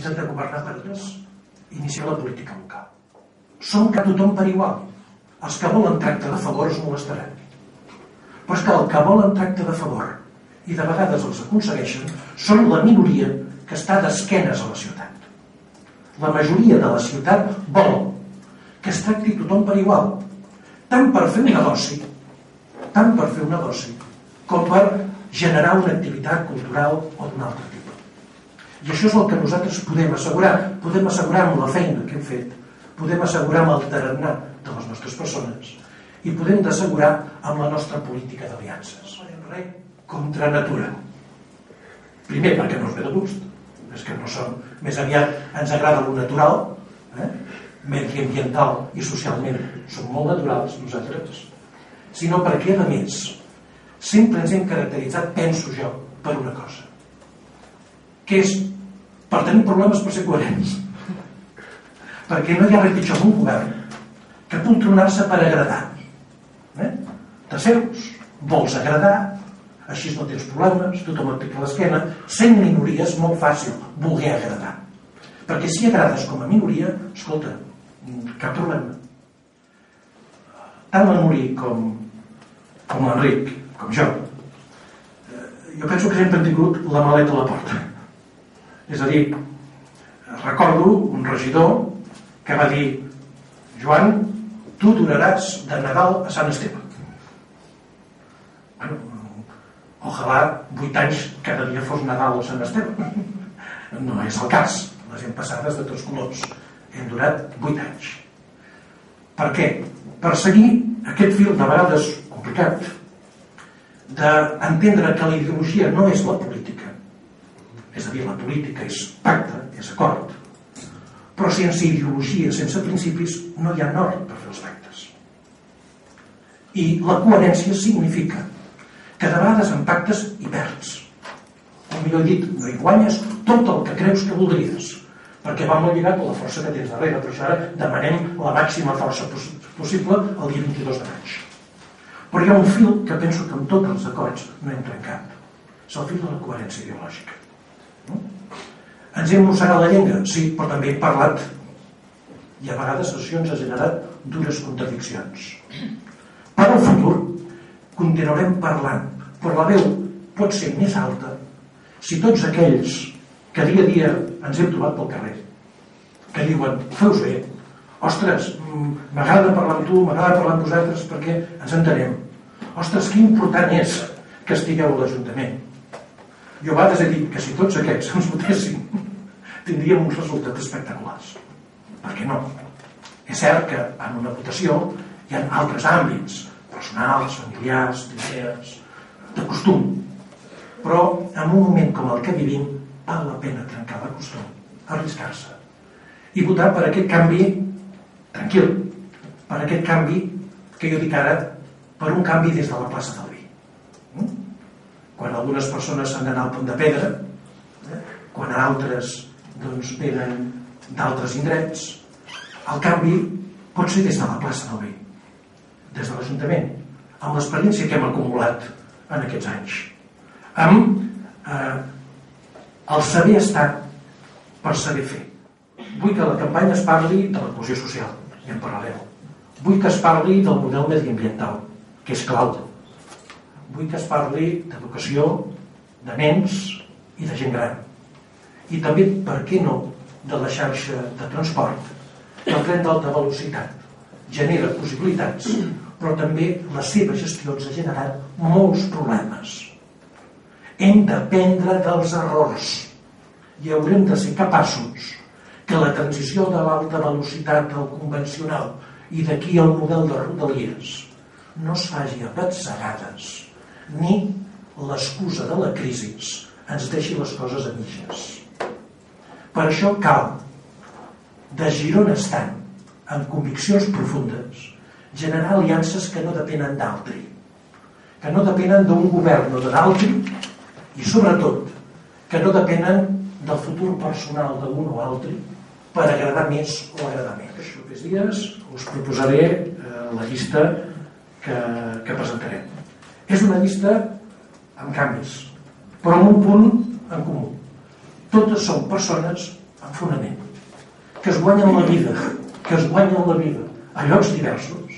han de governar per altres, iniciar la política local. Som que tothom per igual. Els que volen tracte de favor es molestaran. Però és que el que volen tracte de favor, i de vegades els aconsegueixen, són la minoria que està d'esquenes a la ciutat. La majoria de la ciutat vol que es tracti tothom per igual, tant per fer un negoci, com per generar una activitat cultural o d'un altre tipus. I això és el que nosaltres podem assegurar. Podem assegurar amb la feina que hem fet, podem assegurar amb el tarannà de les nostres persones i podem assegurar amb la nostra política d'aliances. Res contra natura. Primer, perquè no es ve de gust. És que no som... Més aviat ens agrada lo natural, mediambiental i socialment som molt naturals nosaltres, sinó perquè, a més, sempre ens hem caracteritzat, penso jo, per una cosa, que és per tenir problemes per ser coherents. Perquè no hi ha res pitjor un govern que poltronar-se per agradar. T'asseus, vols agradar, així no tens problemes, tothom et pica l'esquena. Sent minoria és molt fàcil voler agradar. Perquè si agrades com a minoria, escolta, cap problema. Tant la Núria com l'Enric, com jo penso que sempre hem tingut la maleta a la porta. És a dir, recordo un regidor que va dir: Joan, tu duraràs de Nadal a Sant Esteve. Bueno, ojalà 8 anys cada dia fos Nadal a Sant Esteve. No és el cas. Les hem passades de tots colors. Hem durat 8 anys. Per què? Per seguir aquest fil, de vegades complicat, d'entendre que la ideologia no és la política. És a dir, la política és pacte, és acord. Però sense ideologia, sense principis, no hi ha nord per fer els pactes. I la coherència significa que de vegades en pactes hi perds. O millor dit, no hi guanyes tot el que creus que voldries, perquè va molt lligat a la força que tens darrere. Per això ara demanem la màxima força possible el dia 22 de maig. Però hi ha un fil que penso que amb tots els acords no hem trencat. És el fil de la coherència ideològica. Ens hem mossegat la llengua? Sí, però també hem parlat. I a vegades això ens ha generat dures contradiccions. Per al futur continuarem parlant, però la veu pot ser més alta si tots aquells que dia a dia ens hem trobat pel carrer, que diuen: feus bé, ostres, m'agrada parlar amb tu, m'agrada parlar amb vosaltres perquè ens entenem. Ostres, que important és que estigueu a l'Ajuntament. Jo a vegades he dit que si tots aquests ens votessin tindríem uns resultats espectaculars. Per què no? És cert que en una votació hi ha altres àmbits, personals, familiars, d'idees, de costum. Però en un moment com el que vivim val la pena trencar la costum, arriscar-se i votar per aquest canvi tranquil, per aquest canvi que jo dic ara, per un canvi des de la plaça del Vi. Quan algunes persones s'han d'anar al Pont de Pedra, quan altres venen d'altres indrets, el canvi pot ser des de la plaça del Vi, des de l'Ajuntament, amb l'experiència que hem acumulat en aquests anys, amb el saber estar per saber fer. Vull que la campanya es parli de la cohesió social, i en parlarem. Vull que es parli del model mediambiental, que és clau. Vull que es parli d'educació, de nens i de gent gran. I també, per què no, de la xarxa de transport. El tren d'alta velocitat genera possibilitats, però també la seva gestió ens ha generat molts problemes. Hem d'aprendre dels errors i haurem de ser capaços que la transició de l'alta velocitat al convencional i d'aquí al model de rodalies no es faci a batzegades, ni l'excusa de la crisi ens deixi les coses a mitges. Per això cal, de Girona estant, amb conviccions profundes, generar aliances que no depenen d'altri, que no depenen d'un govern o de l'altri, i sobretot que no depenen del futur personal d'un o altre per agradar més o agradar menys. Els propers dies us proposaré la llista que presentarem. És una llista amb canvis, però amb un punt en comú. Totes són persones amb fonament, que es guanyen la vida, a llocs diversos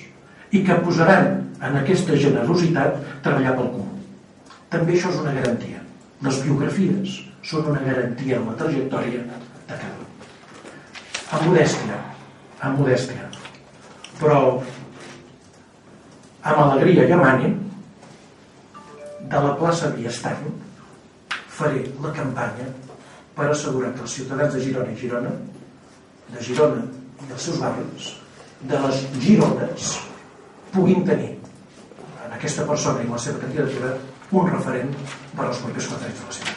i que posaran en aquesta generositat treballar pel comú. També això és una garantia. Les biografies són una garantia en la trajectòria de cada un. Amb modèstia, però amb alegria i amb ànim, de la plaça Biestany faré la campanya per assegurar que els ciutadans de Girona i dels seus barris, de les Girones, puguin tenir en aquesta persona i la seva candidatura un referent per als propers 4 anys de la seva.